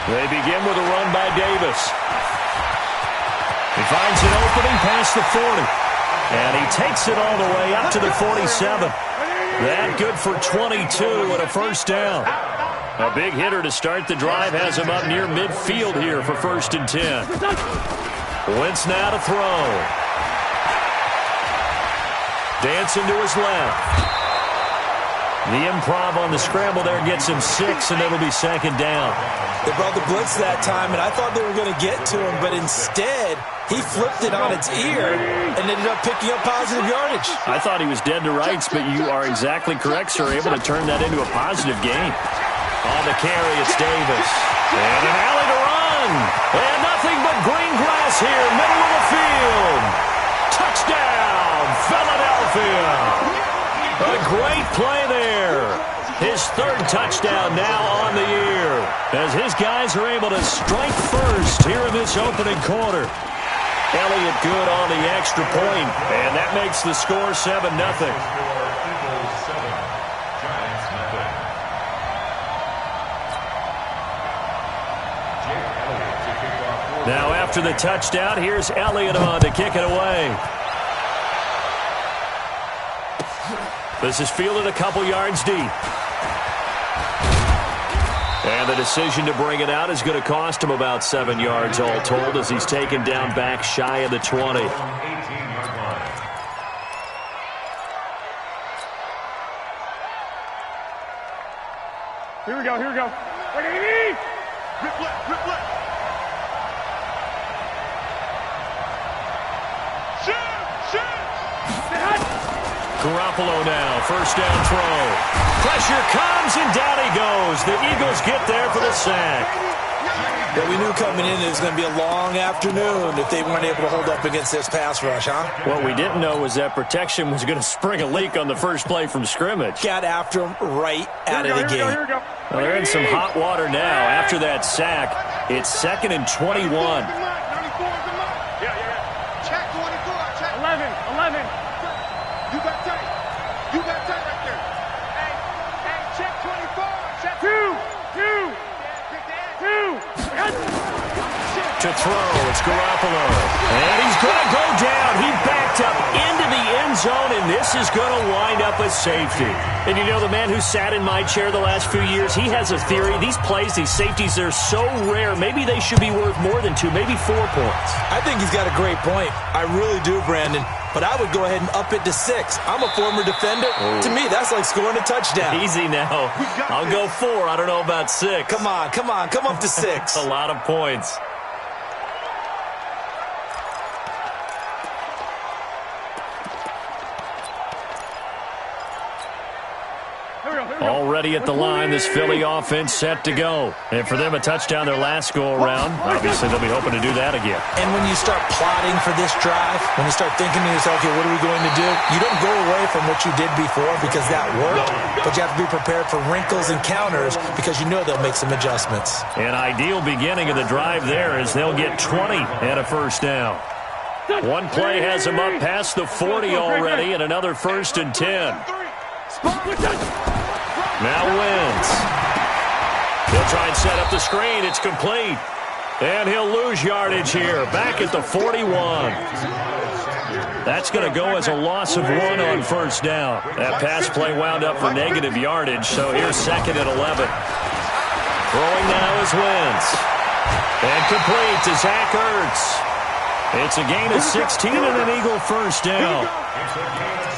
They begin with a run by Davis. He finds an opening past the 40. And he takes it all the way up to the 47. That good for 22 and a first down. A big hitter to start the drive has him up near midfield here for 1st and 10. Wentz now to throw. Dancing to his left. The improv on the scramble there gets him 6, and it'll be 2nd down. They brought the blitz that time, and I thought they were going to get to him, but instead he flipped it on its ear and ended up picking up positive yardage. I thought he was dead to rights, but you are exactly correct, sir. Able to turn that into a positive gain. On the carry, it's Davis. And an alley to run. And nothing but green grass here, middle of the field. Touchdown, Philadelphia. A great play there. His 3rd touchdown now on the year, as his guys are able to strike first here in this opening quarter. Elliott good on the extra point, and that makes the score 7-0. Now after the touchdown, here's Elliott on to kick it away. This is fielded a couple yards deep. And the decision to bring it out is going to cost him about 7 yards all told, as he's taken down back shy of the 20. Here we go, here we go. Rip left, rip left. Garoppolo now, 1st down throw. Pressure comes, and down he goes. The Eagles get there for the sack. Yeah, we knew coming in it was going to be a long afternoon if they weren't able to hold up against this pass rush, huh? What we didn't know was that protection was going to spring a leak on the first play from scrimmage. Got after him right out of the gate. Well, they're in some hot water now after that sack. It's 2nd and 21. Check 24, check. 11. You got tight. You got tight right there. Hey, check 24. Check 2. To throw, it's Garoppolo. And he's going to go down. He backed up into the end zone, and this is going to wind up a safety. And you know, the man who sat in my chair the last few years, he has a theory. These plays, these safeties, they're so rare. Maybe they should be worth more than 2, maybe 4 points. I think he's got a great point. I really do, Brandon. But I would go ahead and up it to 6. I'm a former defender. To me, that's like scoring a touchdown. Easy now. I'll go 4. I don't know about 6. Come on. Come up to 6. A lot of points. Already at the line, this Philly offense set to go. And for them, a touchdown their last go-around. Obviously, they'll be hoping to do that again. And when you start plotting for this drive, when you start thinking to yourself, okay, what are we going to do? You don't go away from what you did before because that worked, but you have to be prepared for wrinkles and counters because you know they'll make some adjustments. An ideal beginning of the drive there is they'll get 20 and a first down. One play has them up past the 40 already, and another 1st and 10. Now Wentz. He'll try and set up the screen. It's complete. And he'll lose yardage here. Back at the 41. That's going to go as a loss of 1 on 1st down. That pass play wound up for negative yardage, so here's 2nd and 11. Throwing now is Wentz. And complete to Zach Ertz. It's a gain of 16 and an Eagle first down.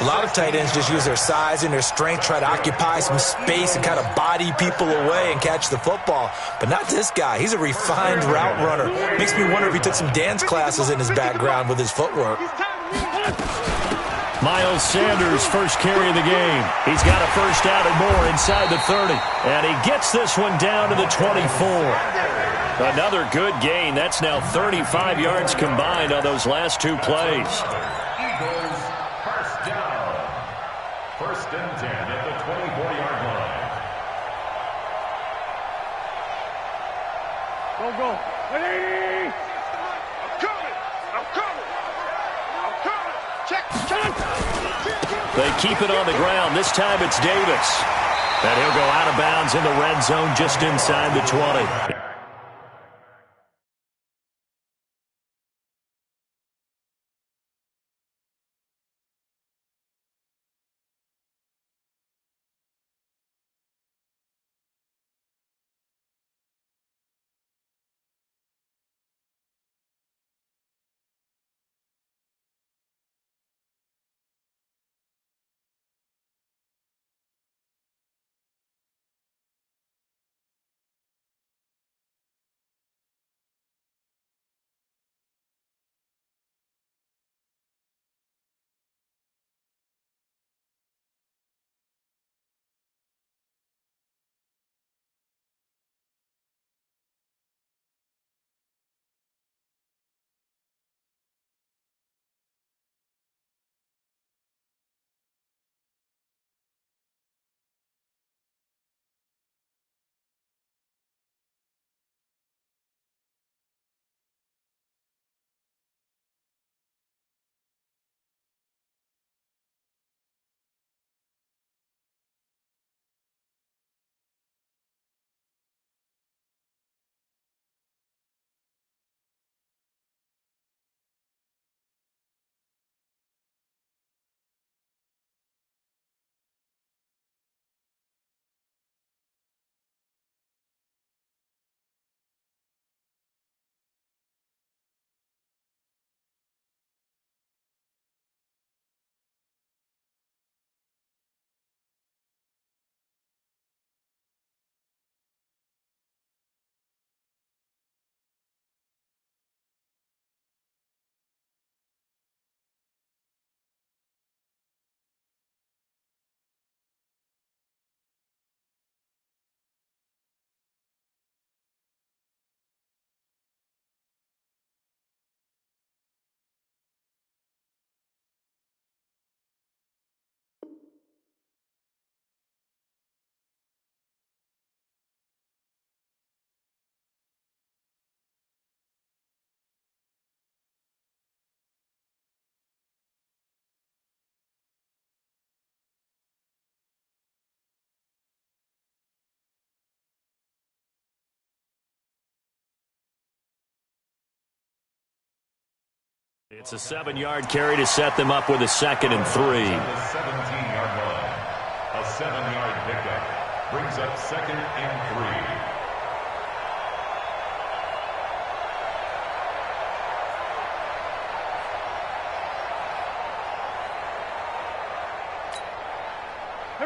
A lot of tight ends just use their size and their strength, try to occupy some space and kind of body people away and catch the football. But not this guy. He's a refined route runner. Makes me wonder if he took some dance classes in his background with his footwork. Miles Sanders' first carry of the game. He's got a first down and more inside the 30. And he gets this one down to the 24. Another good gain. That's now 35 yards combined on those last 2 plays. Eagles first down. 1st and 10 at the 24-yard line. Go. Hey! I'm coming. Check. They keep it on the ground. This time it's Davis. And he'll go out of bounds in the red zone just inside the 20. It's a 7-yard carry to set them up with a 2nd and 3. 17-yard line. A 7-yard pickup brings up 2nd and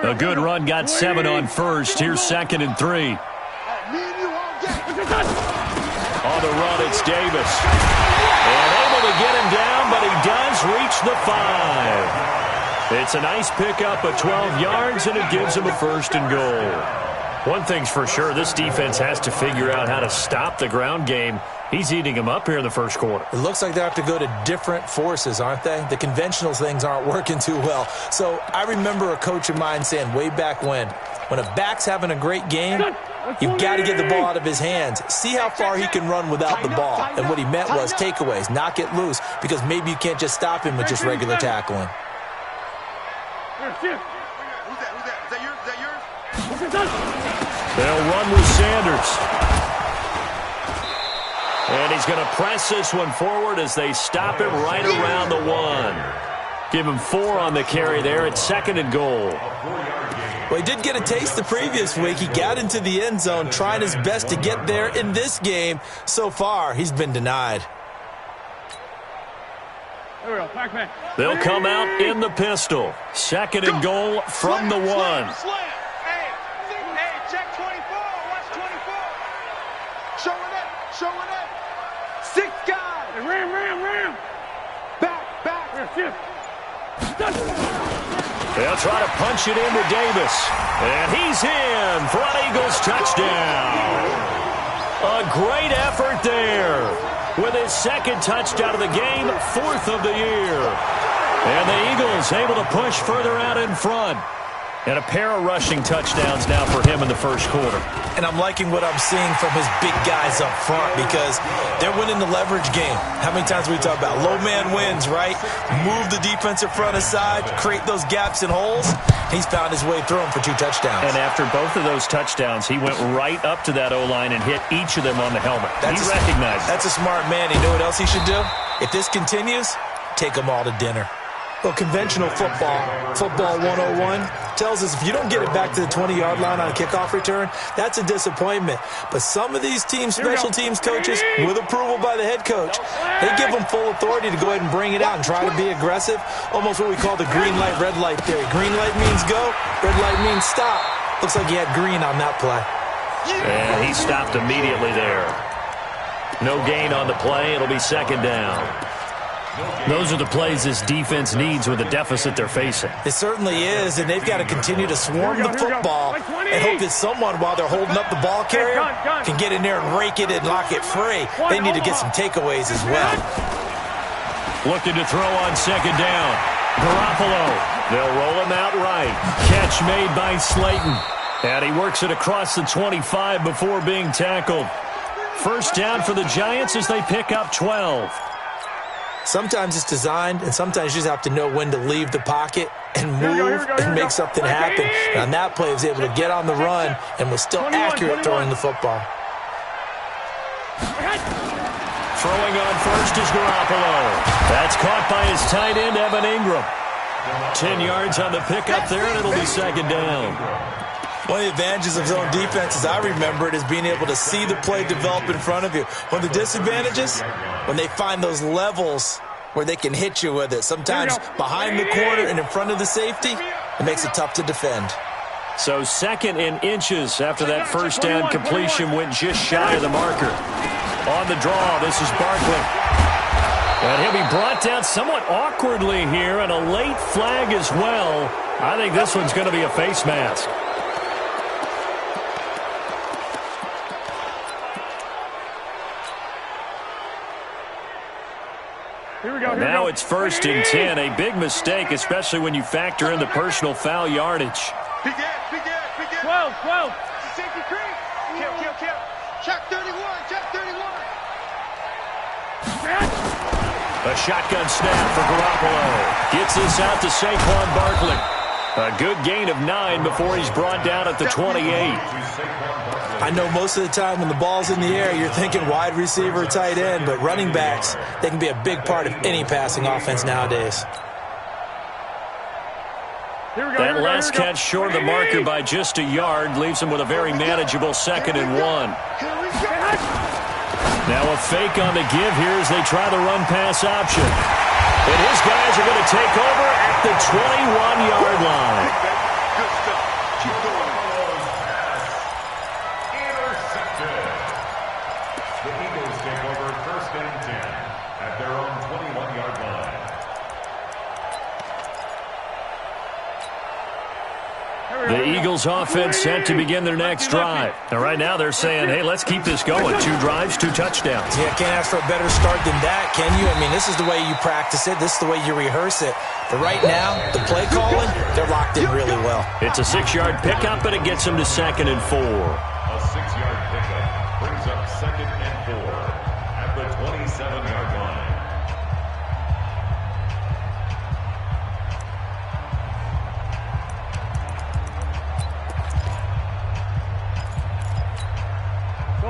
3. A good run got 7 on first. Here's 2nd and 3. On the run, it's Davis. And able to get him down, but he does reach the 5. It's a nice pickup of 12 yards, and it gives him a 1st and goal. One thing's for sure, this defense has to figure out how to stop the ground game. He's eating him up here in the first quarter. It looks like they have to go to different forces, aren't they? The conventional things aren't working too well. So I remember a coach of mine saying way back when a back's having a great game, you've got to get the ball out of his hands. See how far he can run without the ball. And what he meant was takeaways, knock it loose, because maybe you can't just stop him with just regular tackling. They'll run with Sanders. And he's going to press this one forward as they stop him right around the 1. Give him 4 on the carry there at 2nd and goal. Well, he did get a taste the previous week. He got into the end zone, trying his best to get there in this game. So far, he's been denied. They'll come out in the pistol. 2nd and goal from the 1. Hey, check 24. Watch 24. Showing up. 6 guys. Ram. Back. They'll try to punch it into Davis. And he's in for an Eagles touchdown. A great effort there. With his 2nd touchdown of the game, 4th of the year. And the Eagles able to push further out in front. And a pair of rushing touchdowns now for him in the first quarter. And I'm liking what I'm seeing from his big guys up front because they're winning the leverage game. How many times we talk about low man wins, right? Move the defensive front aside, create those gaps and holes. He's found his way through them for 2 touchdowns. And after both of those touchdowns, he went right up to that O-line and hit each of them on the helmet. He recognized it. That's a smart man. You know what else he should do? If this continues, take them all to dinner. Well, conventional football 101, tells us if you don't get it back to the 20-yard line on a kickoff return, that's a disappointment. But some of these teams, special teams coaches, with approval by the head coach, they give them full authority to go ahead and bring it out and try to be aggressive, almost what we call the green light, red light theory. Green light means go, red light means stop. Looks like he had green on that play. And he stopped immediately there. No gain on the play. It'll be second down. Those are the plays this defense needs with the deficit they're facing. It certainly is, and they've got to continue to swarm the football and hope that someone, while they're holding up the ball carrier, can get in there and rake it and lock it free. They need to get some takeaways as well. Looking to throw on second down. Garoppolo. They'll roll him out right. Catch made by Slayton. And he works it across the 25 before being tackled. First down for the Giants as they pick up 12. Sometimes it's designed, and sometimes you just have to know when to leave the pocket and move and make something happen. And on that play, he was able to get on the run and was still accurate throwing the football. Throwing on first is Garoppolo. That's caught by his tight end, Evan Ingram. 10 yards on the pickup there, and it'll be second down. One of the advantages of zone defense, as I remember it, is being able to see the play develop in front of you. One of the disadvantages, when they find those levels where they can hit you with it. Sometimes behind the corner and in front of the safety, it makes it tough to defend. So second in inches after that first down completion went just shy of the marker. On the draw, this is Barkley. And he'll be brought down somewhat awkwardly here, and a late flag as well. I think this one's going to be a face mask. Now it's first and 10. A big mistake, especially when you factor in the personal foul yardage. 12. Safety creep. Kill. Check 31. A shotgun snap for Garoppolo. Gets this out to Saquon Barkley. A good gain of 9 before he's brought down at the 28. I know most of the time when the ball's in the air, you're thinking wide receiver, tight end, but running backs, they can be a big part of any passing offense nowadays. That last catch short of the marker by just a yard leaves him with a very manageable second and 1. Now a fake on the give here as they try the run-pass option. And his guys are going to take over at the 21-yard line. Good stuff. Keep going. Intercepted. The Eagles take over first and 10 at their own 21-yard line. The Eagles offense set to begin their next drive. Now, right now they're saying, hey, let's keep this going. 2 drives, 2 touchdowns. Yeah, can't ask for a better start than that, can you? I mean, this is the way you practice it. This is the way you rehearse it. But right now, the play calling, they're locked in really well. It's a 6-yard pickup, and it gets them to second and 4. A 6-yard pickup brings up second and 4 at the 27-yard line.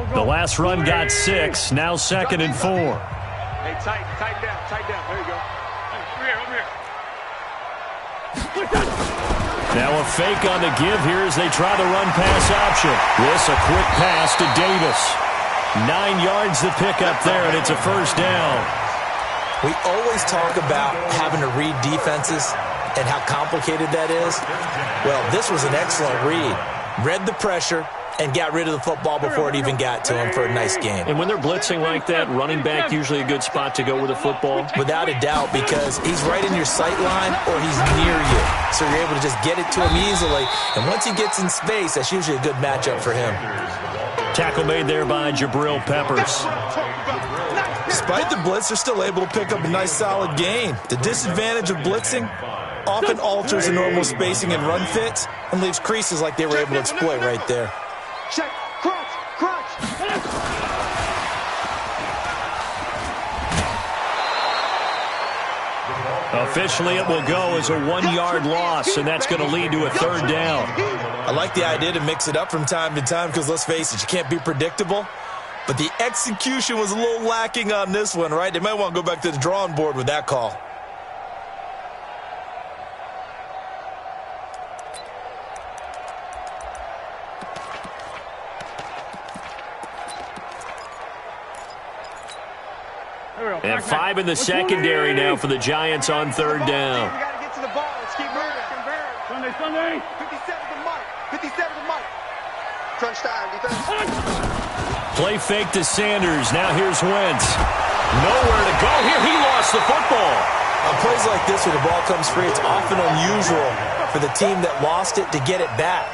The last run got 6, now second and 4. Hey, tight down. There you go. Over here. Now a fake on the give here as they try the run-pass option. This a quick pass to Davis. 9 yards to pick up there, and it's a first down. We always talk about having to read defenses and how complicated that is. Well, this was an excellent read. Read the pressure and got rid of the football before it even got to him for a nice game. And when they're blitzing like that, running back usually a good spot to go with the football? Without a doubt, because he's right in your sight line or he's near you. So you're able to just get it to him easily. And once he gets in space, that's usually a good matchup for him. Tackle made there by Jabril Peppers. Despite the blitz, they're still able to pick up a nice solid gain. The disadvantage of blitzing, often alters the normal spacing and run fits and leaves creases like they were able to exploit right there. Check. Crunch. Crunch. Officially, it will go as a 1-yard loss, and that's going to lead to a 3rd down. I like the idea to mix it up from time to time because, let's face it, you can't be predictable. But the execution was a little lacking on this one, right? They might want to go back to the drawing board with that call. And 5 in the secondary now for the Giants on 3rd down. We got to get to the ball. Let's keep moving. Sunday. 57 to Mike. 57 to Mike. Crunch time. Defense. Play fake to Sanders. Now here's Wentz. Nowhere to go here. He lost the football. On plays like this where the ball comes free, it's often unusual for the team that lost it to get it back.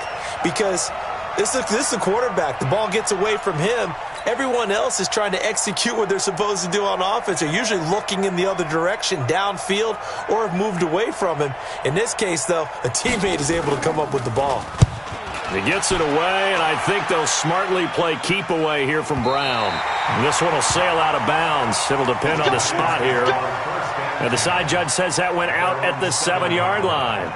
Because this is the quarterback. The ball gets away from him. Everyone else is trying to execute what they're supposed to do on offense. They're usually looking in the other direction, downfield, or have moved away from him. In this case, though, a teammate is able to come up with the ball. He gets it away, and I think they'll smartly play keep away here from Brown. And this one will sail out of bounds. It'll depend on the spot here. And the side judge says that went out at the 7-yard line.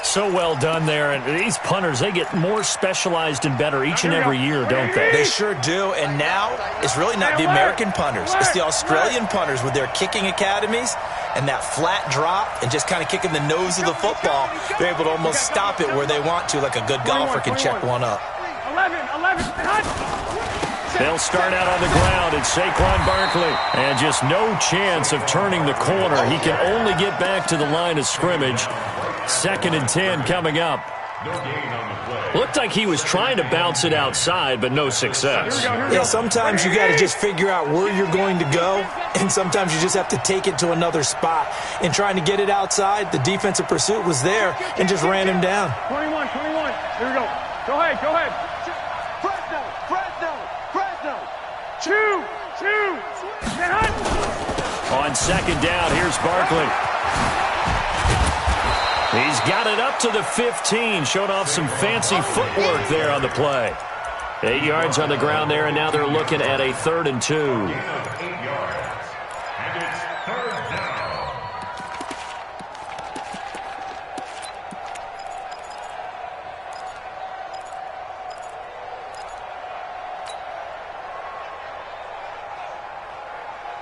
So well done there. And these punters, they get more specialized and better each and every year, don't they? They sure do. And now it's really not the American punters. It's the Australian punters with their kicking academies and that flat drop and just kind of kicking the nose of the football. They're able to almost stop it where they want to, like a good golfer can check one up. 11. They'll start out on the ground. It's Saquon Barkley. And just no chance of turning the corner. He can only get back to the line of scrimmage. 2nd and 10 coming up. Looked like he was trying to bounce it outside, but no success. Yeah, sometimes you got to just figure out where you're going to go, and sometimes you just have to take it to another spot. In trying to get it outside, the defensive pursuit was there and just ran him down. 21. Here we go. Go ahead. Fresno. Two. On 2nd down, here's Barkley. He's got it up to the 15. Showed off some fancy footwork there on the play. 8 yards on the ground there, and now they're looking at a 3rd and 2. 8 yards. And it's 3rd down.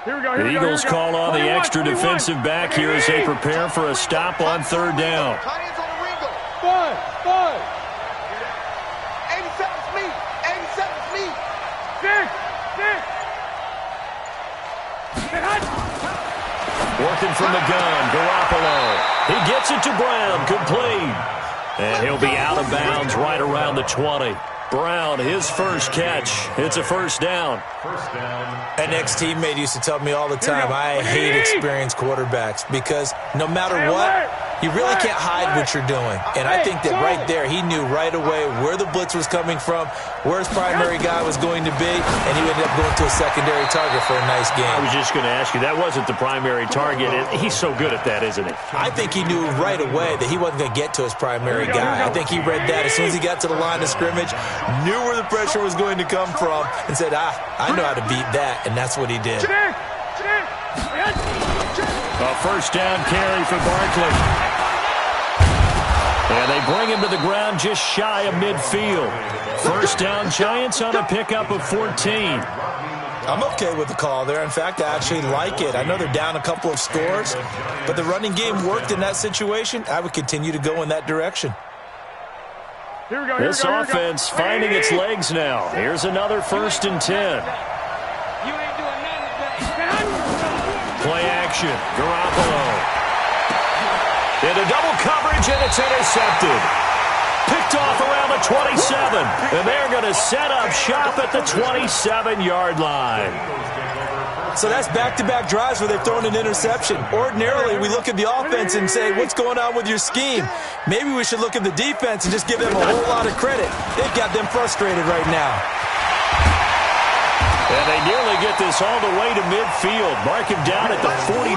The Eagles call on the extra defensive back here as they prepare for a stop on 3rd down. Five. 87's me. 87's me. Six. Working from the gun, Garoppolo. He gets it to Brown, complete. And he'll be out of bounds right around the 20. Brown, his first catch. It's a 1st down. An ex-teammate used to tell me all the time, I hate experienced quarterbacks because no matter what, you really can't hide what you're doing. And I think that right there, he knew right away where the blitz was coming from, where his primary guy was going to be, and he ended up going to a secondary target for a nice game. I was just going to ask you, that wasn't the primary target. He's so good at that, isn't he? I think he knew right away that he wasn't going to get to his primary guy. I think he read that as soon as he got to the line of scrimmage, knew where the pressure was going to come from, and said, I know how to beat that, and that's what he did. A 1st down carry for Barkley. And they bring him to the ground just shy of midfield. 1st down, Giants on a pickup of 14. I'm okay with the call there. In fact, I actually like it. I know they're down a couple of scores, but the running game worked in that situation. I would continue to go in that direction. This offense finding its legs now. Here's another 1st and 10. Play action. Garoppolo. Into double coverage, and it's intercepted. Picked off around the 27. And they're going to set up shop at the 27-yard line. So that's back-to-back drives where they've thrown an interception. Ordinarily, we look at the offense and say, what's going on with your scheme? Maybe we should look at the defense and just give them a whole lot of credit. They've got them frustrated right now. And they nearly get this all the way to midfield. Mark him down at the 49.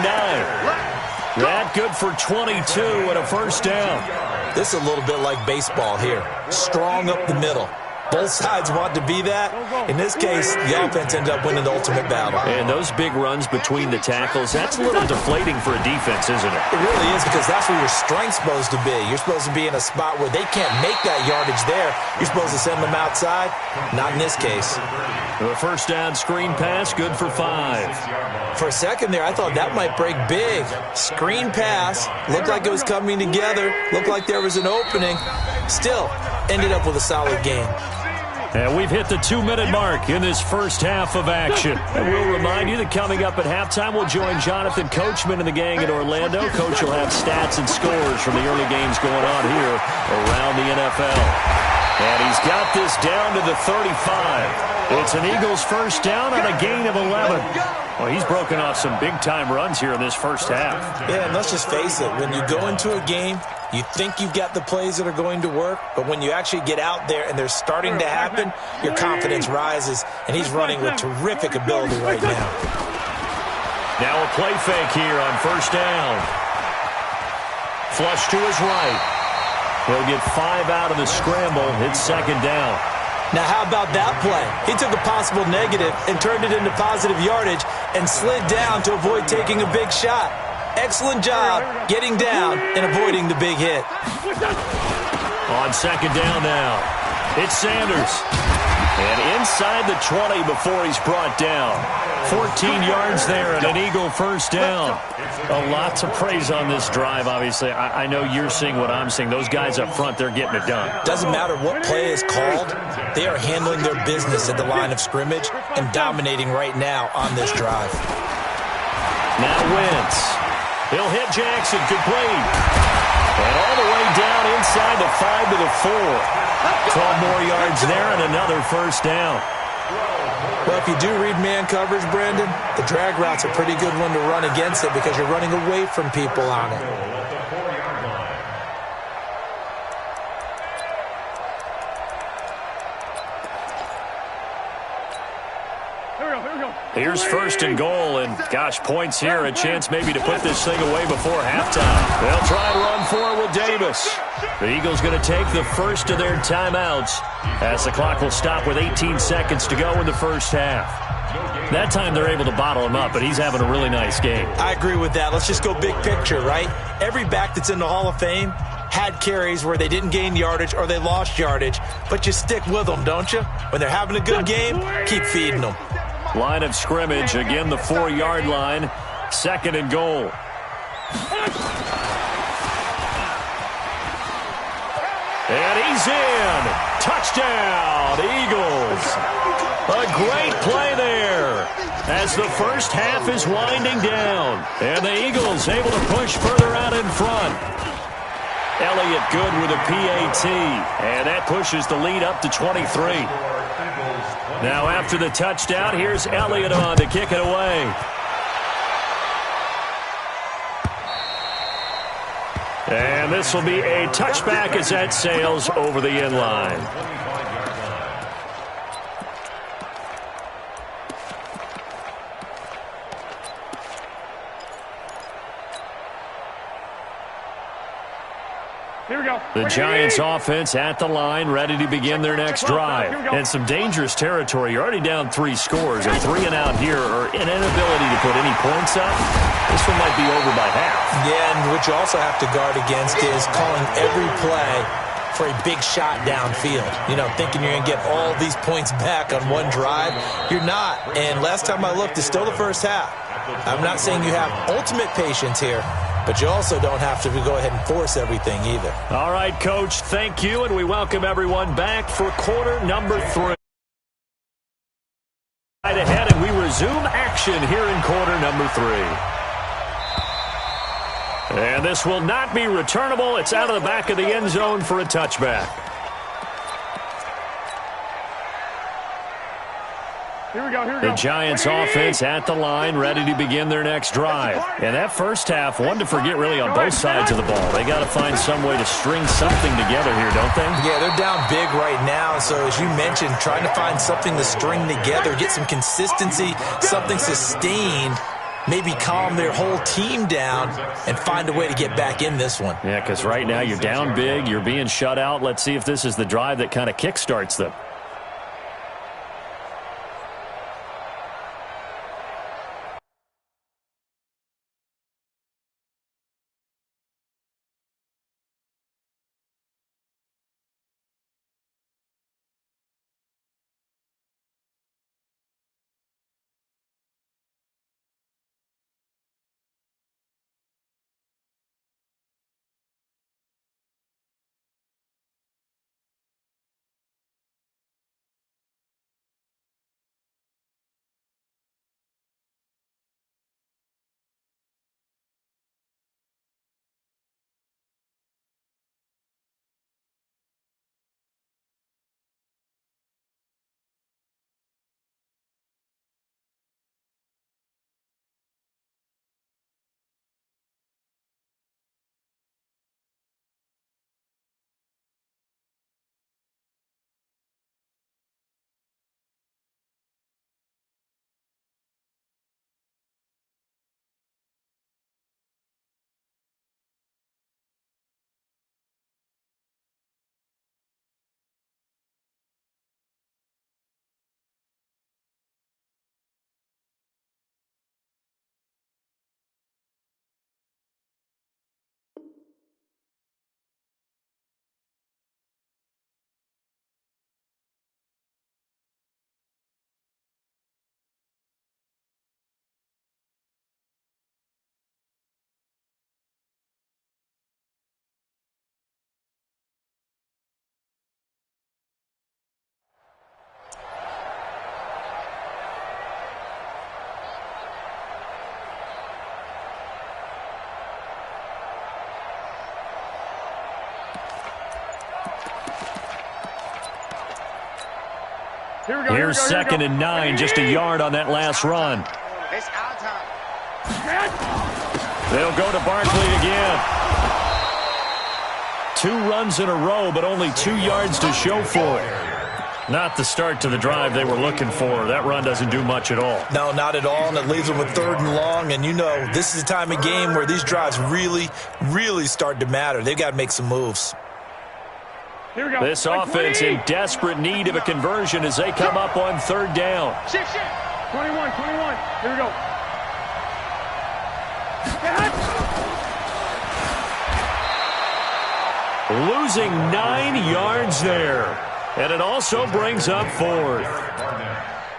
That good for 22 and a first down. This is a little bit like baseball here. Strong up the middle. Both sides want to be that. In this case, the offense ended up winning the ultimate battle. And those big runs between the tackles, that's a little deflating for a defense, isn't it? It really is, because that's where your strength's supposed to be. You're supposed to be in a spot where they can't make that yardage there. You're supposed to send them outside. Not in this case. The first down screen pass, good for 5. For a second there, I thought that might break big. Screen pass, looked like it was coming together, looked like there was an opening. Still, ended up with a solid game. And we've hit the 2-minute mark in this first half of action. And we'll remind you that coming up at halftime, we'll join Jonathan Coachman and the gang in Orlando. Coach will have stats and scores from the early games going on here around the NFL. And he's got this down to the 35. It's an Eagles first down on a gain of 11. Well, he's broken off some big-time runs here in this first half. Yeah, and let's just face it. When you go into a game, you think you've got the plays that are going to work, but when you actually get out there and they're starting to happen, your confidence rises, and he's running with terrific ability right now. Now a play fake here on first down. Flush to his right. He'll get 5 out of the scramble. It's second down. Now, how about that play? He took a possible negative and turned it into positive yardage and slid down to avoid taking a big shot. Excellent job getting down and avoiding the big hit. On second down now, it's Sanders. And inside the 20 before he's brought down. 14 yards there and an Eagle first down. A lot to praise on this drive, obviously. I know you're seeing what I'm seeing. Those guys up front, they're getting it done. Doesn't matter what play is called. They are handling their business at the line of scrimmage and dominating right now on this drive. Now Wentz. He'll hit Jackson, complete. And all the way down inside the 5 to the 4. 12 more yards there and another first down. Well, if you do read man coverage, Brandon, the drag route's a pretty good one to run against it because you're running away from people on it. Here's first and goal, and gosh, points here, a chance maybe to put this thing away before halftime. They'll try and run for it with Davis. The Eagles going to take the first of their timeouts as the clock will stop with 18 seconds to go in the first half. That time they're able to bottle him up, but he's having a really nice game. I agree with that. Let's just go big picture, right? Every back that's in the Hall of Fame had carries where they didn't gain yardage or they lost yardage, but you stick with them, don't you? When they're having a good game, keep feeding them. Line of scrimmage, again the 4-yard line, second and goal. And he's in. Touchdown, Eagles. A great play there as the first half is winding down. And the Eagles able to push further out in front. Elliott good with a PAT. And that pushes the lead up to 23. Now after the touchdown, here's Elliott on to kick it away. And this will be a touchback as that sails over the end line. Here we go. The Giants offense at the line, ready to begin their next drive. And some dangerous territory. You're already down 3 scores, and 3 and out here are an inability to put any points up. This one might be over by half. Yeah, and what you also have to guard against is calling every play for a big shot downfield. You know, thinking you're going to get all these points back on one drive. You're not. And last time I looked, it's still the first half. I'm not saying you have ultimate patience here, but you also don't have to go ahead and force everything either. All right, Coach, thank you, and we welcome everyone back for quarter number 3. Right ahead, and we resume action here in quarter number 3. And this will not be returnable. It's out of the back of the end zone for a touchback. Here we go, here we go. The Giants offense at the line, ready to begin their next drive. And that first half, one to forget really on both sides of the ball. They got to find some way to string something together here, don't they? Yeah, they're down big right now. So as you mentioned, trying to find something to string together, get some consistency, something sustained. maybe calm their whole team down and find a way to get back in this one. Yeah, because right now you're down big, you're being shut out. Let's see if this is the drive that kind of kickstarts them. Here's 2nd and 9, just a yard on that last run. It's our time. They'll go to Barkley again. 2 runs in a row, but only 2 yards to show for it. Not the start to the drive they were looking for. That run doesn't do much at all. No, not at all, and it leaves them with 3rd and long. And you know, this is the time of game where these drives really, really start to matter. They've got to make some moves. This offense in desperate need of a conversion as they come up on 3rd down. Shift. 21. Here we go. Losing 9 yards there. And it also brings up 4th.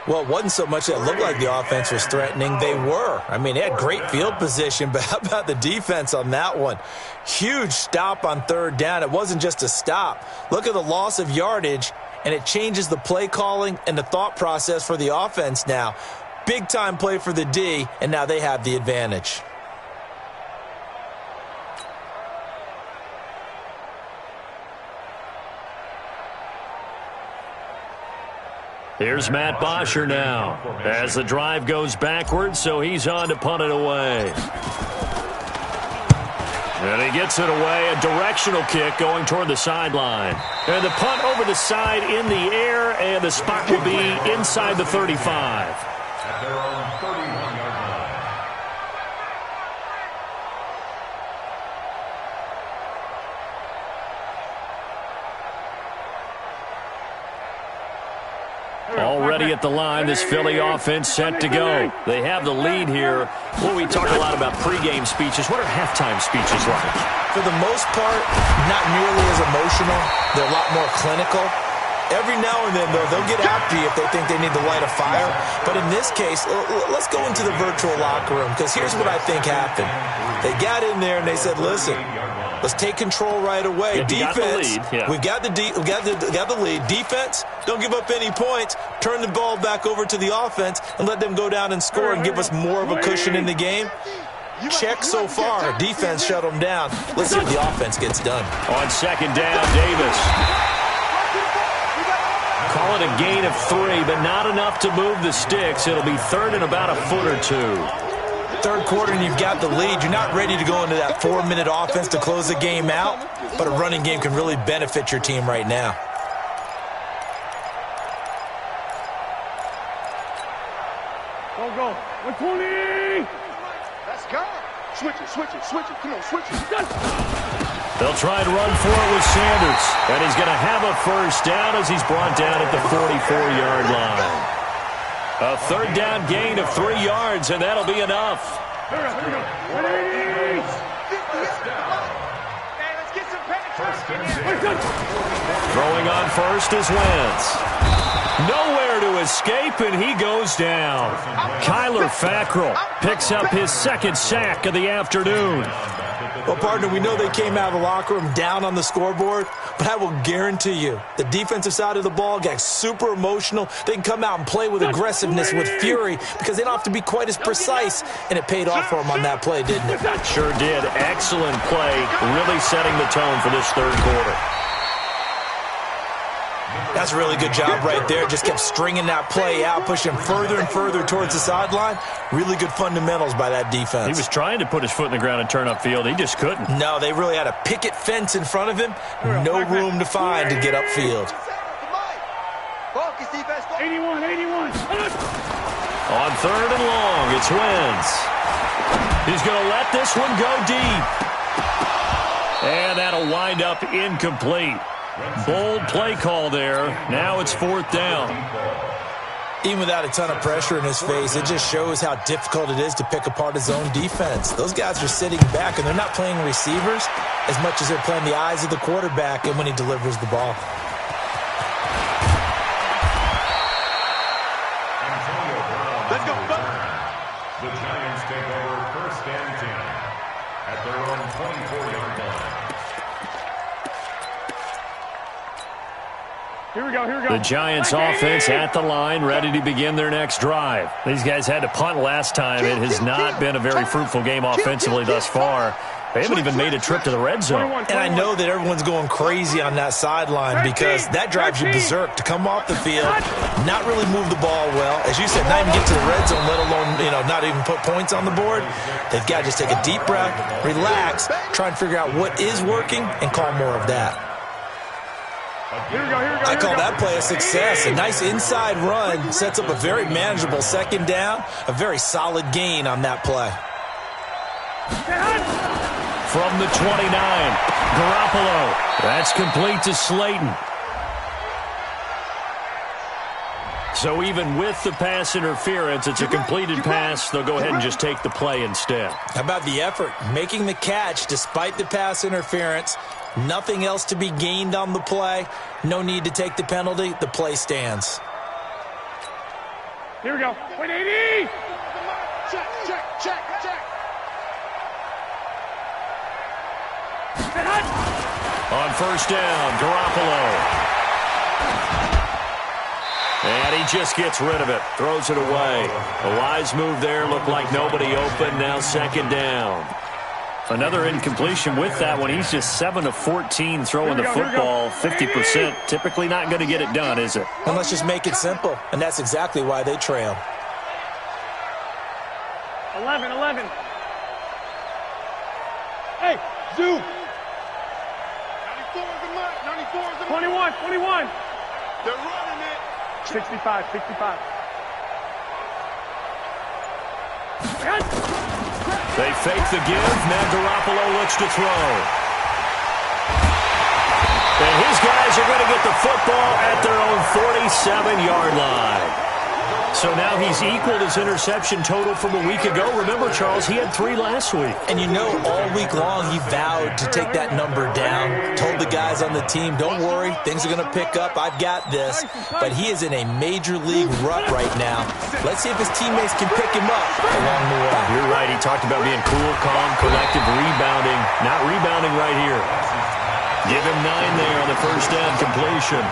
Well, it wasn't so much that it looked like the offense was threatening. They were. I mean, they had great field position, but how about the defense on that one? Huge stop on 3rd down. It wasn't just a stop. Look at the loss of yardage, and it changes the play calling and the thought process for the offense now. Big-time play for the D, and now they have the advantage. Here's Matt Bosher now as the drive goes backwards, so he's on to punt it away. And he gets it away, a directional kick going toward the sideline. And the punt over the side in the air, and the spot will be inside the 35. At their own 31-yard line. Already at the line, this Philly offense set to go. They have the lead here. Well, we talk a lot about pregame speeches. What are halftime speeches like? For the most part, not nearly as emotional. They're a lot more clinical. Every now and then, though, they'll get after you if they think they need to light a fire. But in this case, let's go into the virtual locker room, because here's what I think happened. They got in there and they said, listen, let's take control right away. Defense, we've got the lead. Defense, don't give up any points. Turn the ball back over to the offense and let them go down and score and give us more of a cushion in the game. Check so far. Defense shut them down. Let's see if the offense gets done. On 2nd down, Davis. Call it a gain of 3, but not enough to move the sticks. It'll be 3rd and about a foot or 2. 3rd quarter and you've got the lead. You're not ready to go into that 4-minute offense to close the game out, but a running game can really benefit your team right now. Go. 120. Let's go. Switch it. Come on, switch it. They'll try and run for it with Sanders. And he's going to have a first down as he's brought down at the 44-yard line. A third down gain of 3 yards, and that'll be enough. Hey, let's get some penetration. Throwing on first is Wentz. Nowhere to escape, and he goes down. Kyler Fackrell picks up his second sack of the afternoon. Well, partner, we know they came out of the locker room down on the scoreboard, but I will guarantee you the defensive side of the ball got super emotional. They can come out and play with aggressiveness, with fury, because they don't have to be quite as precise, and it paid off for them on that play, didn't it? Sure did. Excellent play, really setting the tone for this third quarter. That's a really good job right there. Just kept stringing that play out, pushing further and further towards the sideline. Really good fundamentals by that defense. He was trying to put his foot in the ground and turn upfield. He just couldn't. No, they really had a picket fence in front of him. No room to find to get upfield. 81. On third and long, it's Wentz. He's going to let this one go deep. And that'll wind up incomplete. Bold play call there. Now it's fourth down. Even without a ton of pressure in his face, it just shows how difficult it is to pick apart his own defense. Those guys are sitting back, and they're not playing receivers as much as they're playing the eyes of the quarterback and when he delivers the ball. Let's go. The Giants take over first and 10 at their own 24-yard line. Here we go. The Giants offense at the line, ready to begin their next drive. These guys had to punt last time. It has not been a very fruitful game offensively thus far. They haven't even made a trip to the red zone. And I know that everyone's going crazy on that sideline because that drives you berserk to come off the field, not really move the ball well. As you said, not even get to the red zone, let alone, not even put points on the board. They've got to just take a deep breath, relax, try and figure out what is working, and call more of that. I call that play a success. A nice inside run sets up a very manageable second down, a very solid gain on that play. From the 29, Garoppolo. That's complete to Slayton. So even with the pass interference, it's a completed pass. They'll go ahead and just take the play instead. How about the effort? Making the catch despite the pass interference. Nothing else to be gained on the play. No need to take the penalty. The play stands. Here we go. 180. Check. On first down, Garoppolo. And he just gets rid of it. Throws it away. A wise move there. Looked like nobody open. Now second down. Another incompletion with that one. He's just 7 of 14 throwing the football. 50%. Typically not going to get it done, is it? And let's just make it simple. And that's exactly why they trail. 11. Hey, Zoo. 94 is the mark. 94 is the mark. 21. They're running it. 65. They fake the give. Now Garoppolo looks to throw. And his guys are going to get the football at their own 47-yard line. So now he's equaled his interception total from a week ago. Remember, Charles, he had 3 last week. And all week long he vowed to take that number down. Told the guys on the team, don't worry, things are going to pick up. I've got this. But he is in a major league rut right now. Let's see if his teammates can pick him up along the way. You're right. He talked about being cool, calm, collective, rebounding. Not rebounding right here. Give him 9 there on the first down completion.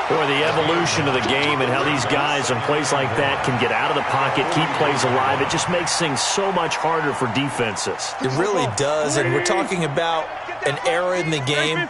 Boy, the evolution of the game and how these guys on plays like that can get out of the pocket, keep plays alive, it just makes things so much harder for defenses. It really does, and we're talking about an era in the game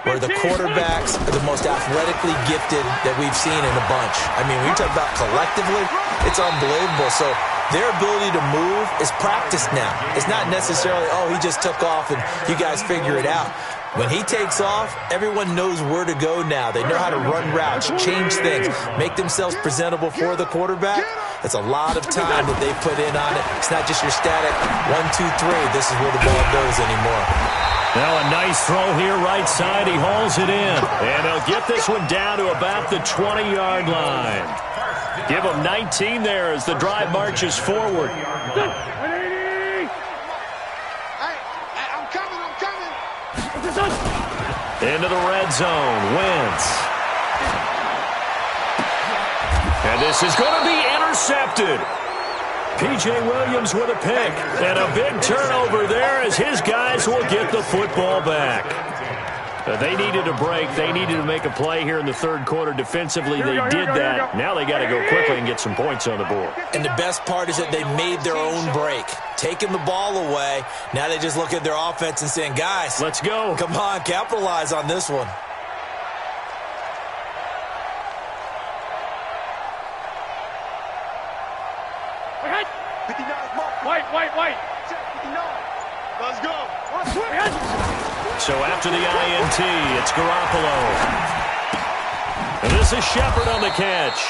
where the quarterbacks are the most athletically gifted that we've seen in a bunch. I mean, when you talk about collectively, it's unbelievable. So their ability to move is practiced now. It's not necessarily, he just took off and you guys figure it out. When he takes off, everyone knows where to go now. They know how to run routes, change things, make themselves presentable for the quarterback. That's a lot of time that they put in on it. It's not just your static 1, 2, 3. This is where the ball goes anymore. Now a nice throw here, right side. He hauls it in. And he'll get this one down to about the 20-yard line. Give him 19 there as the drive marches forward. Into the red zone. Wentz. And this is going to be intercepted. P.J. Williams with a pick. And a big turnover there as his guys will get the football back. They needed a break. They needed to make a play here in the third quarter. Defensively, they did that. Now they got to go quickly and get some points on the board. And the best part is that they made their own break. Taking the ball away. Now they just look at their offense and saying, guys, let's go. Come on, capitalize on this one. White. Let's go. So after the INT, it's Garoppolo. And this is Shepard on the catch.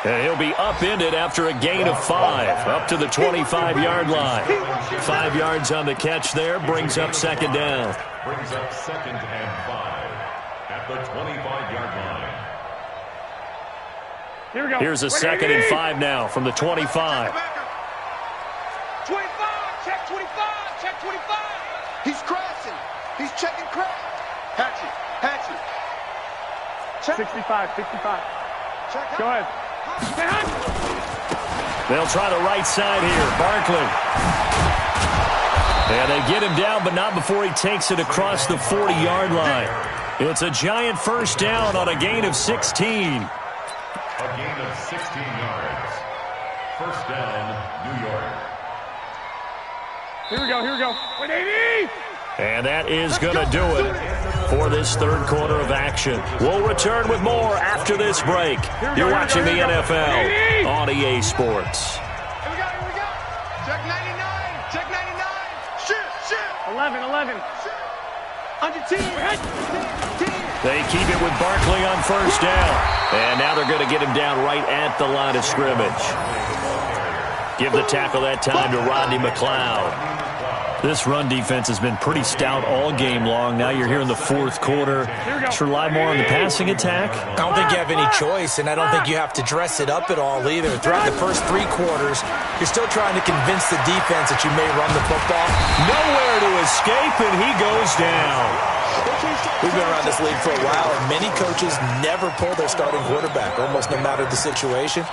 And he'll be upended after a gain of 5, up to the 25-yard line. 5 yards on the catch there, brings up second down. Brings up 2nd and 5 at the 25-yard line. Here we go. Here's a 2nd and 5 now from the 25. 25, check 25, check 25. He's crashing. He's checking crash. Hatchet. Check. 65. Check. Go ahead. They'll try the right side here. Barkley. And they get him down, but not before he takes it across the 40-yard line. It's a giant first down on a gain of 16. A gain of 16 yards. First down, New York. Here we go. 180. And that is going to do it for this third quarter of action. We'll return with more after this break. You're watching the NFL on EA Sports. Here we go. Check 99. Check 99. Shoot. 11. Under 10. They keep it with Barkley on first down. And now they're going to get him down right at the line of scrimmage. Give the tackle that time to Rodney McLeod. This run defense has been pretty stout all game long. Now you're here in the fourth quarter. To rely more on the passing attack? I don't think you have any choice, and I don't think you have to dress it up at all either. Throughout the first 3 quarters, you're still trying to convince the defense that you may run the football. Nowhere to escape, and he goes down. We've been around this league for a while, and many coaches never pull their starting quarterback, almost no matter the situation.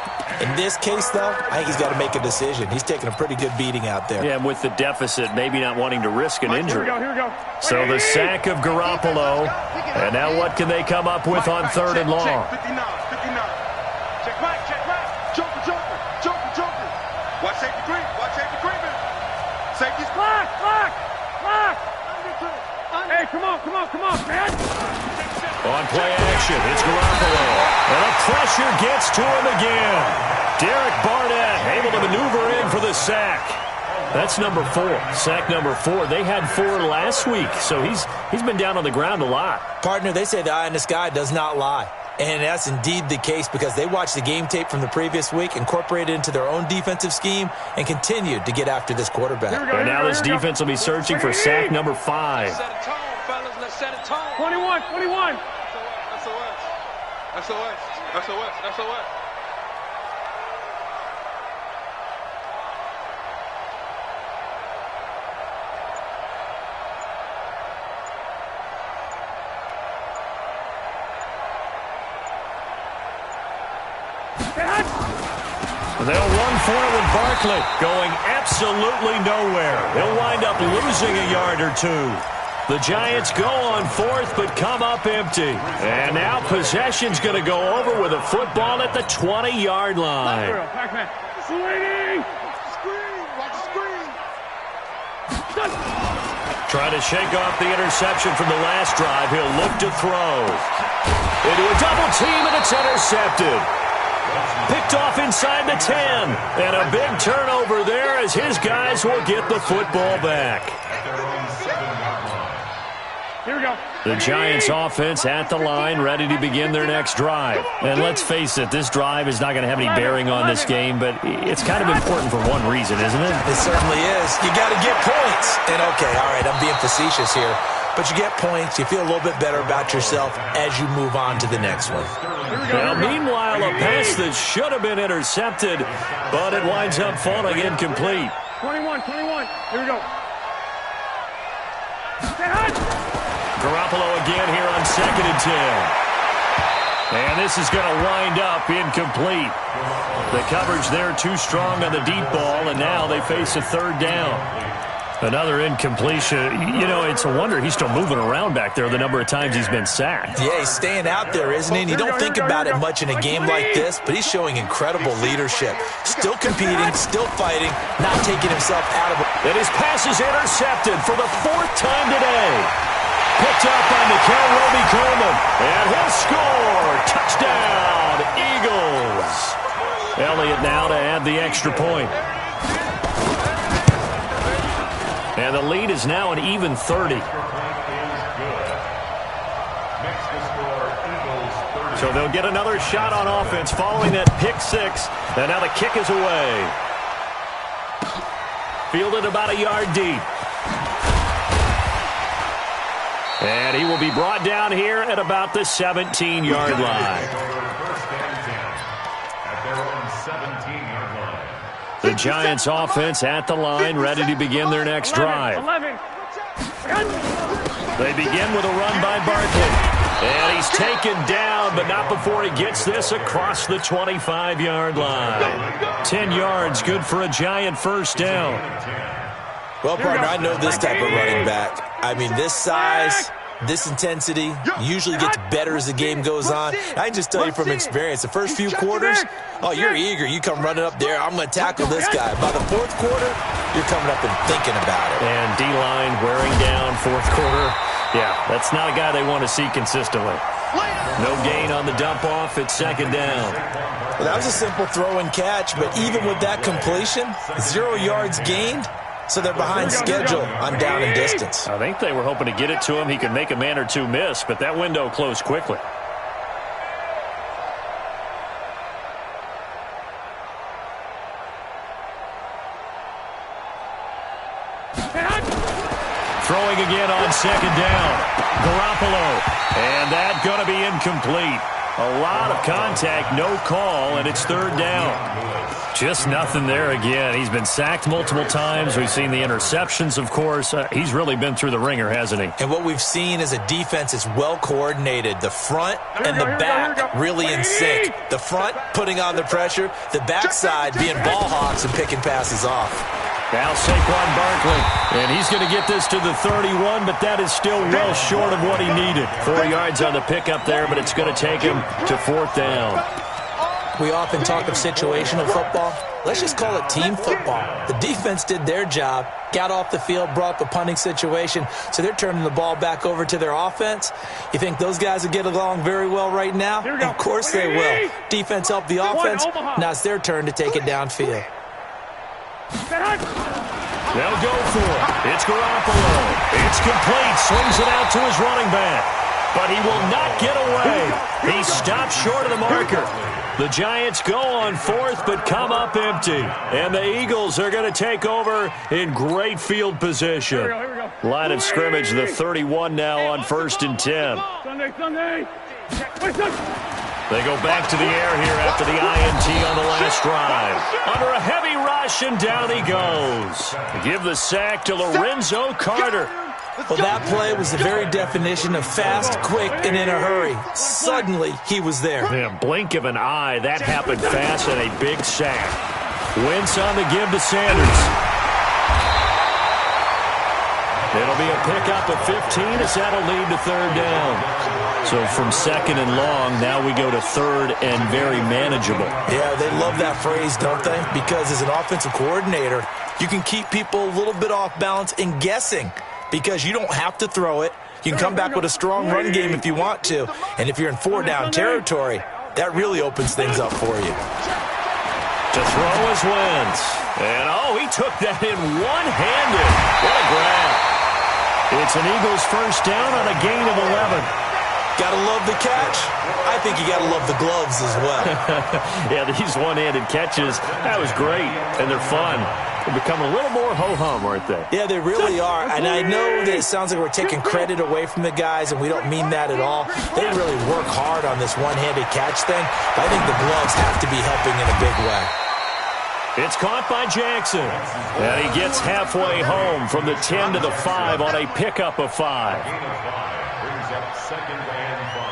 In this case, though, I think he's got to make a decision. He's taking a pretty good beating out there. Yeah, with the deficit, maybe not wanting to risk an injury. Here we go. So the sack of Garoppolo, and now what can they come up with on third and long? Check 59. Check right. Joker. Watch safety creeping. Safety's Block. Hey, come on, man. On play action, it's Garoppolo. And the pressure gets to him again. Derek Barnett able to maneuver in for the sack. That's number 4. Sack number 4. They had 4 last week, so he's been down on the ground a lot. Partner, they say the eye in the sky does not lie. And that's indeed the case because they watched the game tape from the previous week, incorporated it into their own defensive scheme, and continued to get after this quarterback. And now this defense will be searching for sack number 5. Set a tone, fellas. Let's set a tone. 21. SOS. They'll run for it with Barkley going absolutely nowhere. He'll wind up losing a yard or 2. The Giants go on 4th but come up empty. And now possession's going to go over with a football at the 20-yard line. Swinging. Watch the screen. Trying to shake off the interception from the last drive. He'll look to throw. Into a double team, and it's intercepted. Picked off inside the 10. And a big turnover there as his guys will get the football back. Here we go. The Giants offense at the line, ready to begin their next drive. And let's face it, this drive is not going to have any bearing on this game, but it's kind of important for one reason, isn't it? It certainly is. You got to get points. And okay, all right, I'm being facetious here. But you get points, you feel a little bit better about yourself as you move on to the next one. Now, meanwhile, a pass that should have been intercepted, but it winds up falling incomplete. 21. Here we go. Garoppolo again here on 2nd and 10. And this is going to wind up incomplete. The coverage there too strong on the deep ball, and now they face a 3rd down. Another incompletion. You know, it's a wonder he's still moving around back there the number of times he's been sacked. Yeah, he's staying out there, isn't he? And you don't think about it much in a game like this, but he's showing incredible leadership. Still competing, still fighting, not taking himself out of it. And his pass is intercepted for the 4th time today. Picked up by Mikael Roby-Coleman. And he'll score. Touchdown, Eagles. Elliott now to add the extra point. And the lead is now an even 30. So they'll get another shot on offense following that pick 6. And now the kick is away. Fielded about a yard deep. And he will be brought down here at about the 17-yard line. The Giants offense at the line, ready to begin their next drive. 11. They begin with a run by Barkley. And he's taken down, but not before he gets this across the 25-yard line. 10 yards, good for a Giant 1st down. Well, partner, I know this type of running back. I mean, this size, this intensity usually gets better as the game goes on. I can just tell you from experience, the first few quarters, oh, you're eager. You come running up there. I'm going to tackle this guy. By the 4th quarter, you're coming up and thinking about it. And D-line wearing down 4th quarter. Yeah, that's not a guy they want to see consistently. No gain on the dump off at 2nd down. Well, that was a simple throw and catch, but even with that completion, 0 yards gained. So they're behind schedule on down and distance. I think they were hoping to get it to him. He could make a man or two miss, but that window closed quickly. Throwing again on 2nd down. Garoppolo. And that's going to be incomplete. A lot of contact, no call, and it's 3rd down. Just nothing there again. He's been sacked multiple times. We've seen the interceptions, of course. He's really been through the ringer, hasn't he? And what we've seen is a defense is well coordinated. The front and the back really in sync. The front putting on the pressure. The backside being ball hawks and picking passes off. Now Saquon Barkley, and he's going to get this to the 31, but that is still well short of what he needed. 4 yards on the pickup there, but it's going to take him to 4th down. We often talk of situational football. Let's just call it team football. The defense did their job, got off the field, brought up a punting situation, so they're turning the ball back over to their offense. You think those guys will get along very well right now? Of course they will. Defense helped the offense. Now it's their turn to take it downfield. They'll go for it. It's Garoppolo. It's complete. Swings it out to his running back. But he will not get away. He stopped short of the marker. The Giants go on 4th, but come up empty. And the Eagles are going to take over in great field position. Line of scrimmage, the 31 now on 1st and 10. Sunday. They go back to the air here after the INT on the last drive. Under a heavy rush, and down he goes. Give the sack to Lorenzo Carter. Well, that play was the very definition of fast, quick, and in a hurry. Suddenly, he was there. In a blink of an eye, that happened fast, and a big sack. Wentz on the give to Sanders. It'll be a pickup of 15 as that'll lead to 3rd down. So from 2nd and long, now we go to 3rd and very manageable. Yeah, they love that phrase, don't they? Because as an offensive coordinator, you can keep people a little bit off balance and guessing because you don't have to throw it. You can come back with a strong run game if you want to. And if you're in 4-down territory, that really opens things up for you. To throw is Wentz. And, oh, he took that in one-handed. What a grab. It's an Eagles first down on a gain of 11. Gotta love the catch. I think you gotta love the gloves as well. Yeah, these one-handed catches, that was great, and they're fun. They're becoming a little more ho-hum, aren't they? Yeah, they really are, and I know that it sounds like we're taking credit away from the guys, and we don't mean that at all. They really work hard on this one-handed catch thing, but I think the gloves have to be helping in a big way. It's caught by Jackson, and he gets halfway home from the 10 to the 5 on a pickup of 5. Brings up 2nd and 5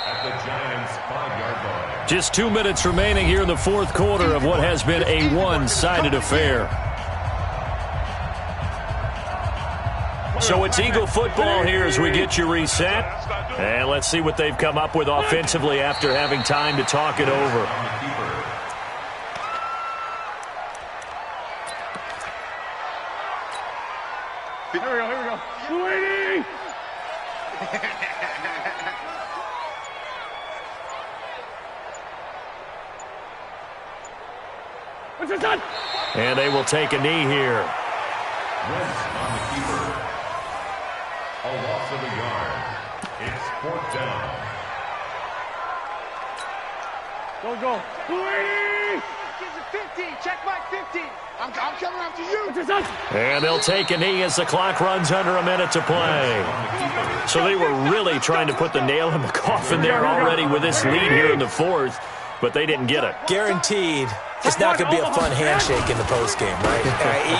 at the Giants' 5-yard line. Just 2 minutes remaining here in the fourth quarter of what has been a one-sided affair. So it's Eagle football here as we get you reset. And let's see what they've come up with offensively after having time to talk it over. Here we go. 280! What's this done? And they will take a knee here. Wentz on the keeper. A loss of a yard. It's 4th down. Go. 280! Gives it 50. Check my 50. I'm coming after you. What's this done? And they'll take a knee as the clock runs under a minute to play. So they were really trying to put the nail in the coffin there already with this lead here in the fourth, but they didn't get it. Guaranteed, it's not going to be a fun handshake in the postgame, right?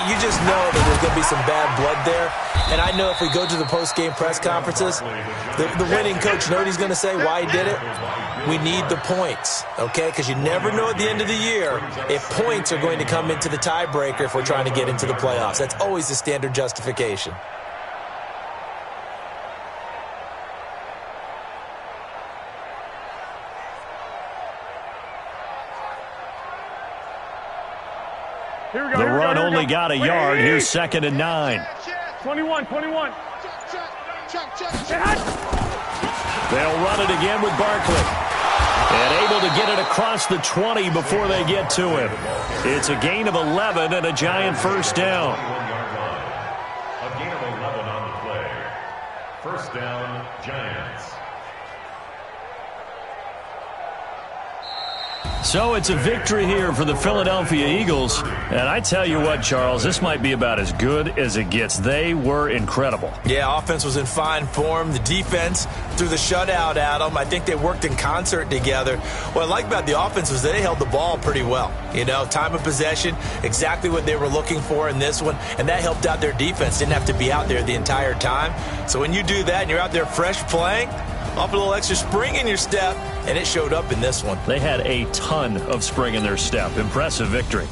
You just know that there's going to be some bad blood there. And I know if we go to the postgame press conferences, the winning coach, you know what he's going to say, why he did it? We need the points, okay? Because you never know at the end of the year if points are going to come into the tiebreaker if we're trying to get into the playoffs. That's always the standard justification. Here we go. The run only got a yard. Here's 2nd and 9. 21. Check. They'll run it again with Barkley. And able to get it across the 20 before they get to him. It's a gain of 11 and a Giant first down. 21-yard line. A gain of 11 on the play. First down, Giants. So it's a victory here for the Philadelphia Eagles. And I tell you what, Charles, this might be about as good as it gets. They were incredible. Yeah, offense was in fine form. The defense threw the shutout at them. I think they worked in concert together. What I like about the offense was they held the ball pretty well. You know, time of possession, exactly what they were looking for in this one. And that helped out their defense. Didn't have to be out there the entire time. So when you do that and you're out there fresh playing, off a little extra spring in your step, and it showed up in this one. They had a ton of spring in their step. Impressive victory.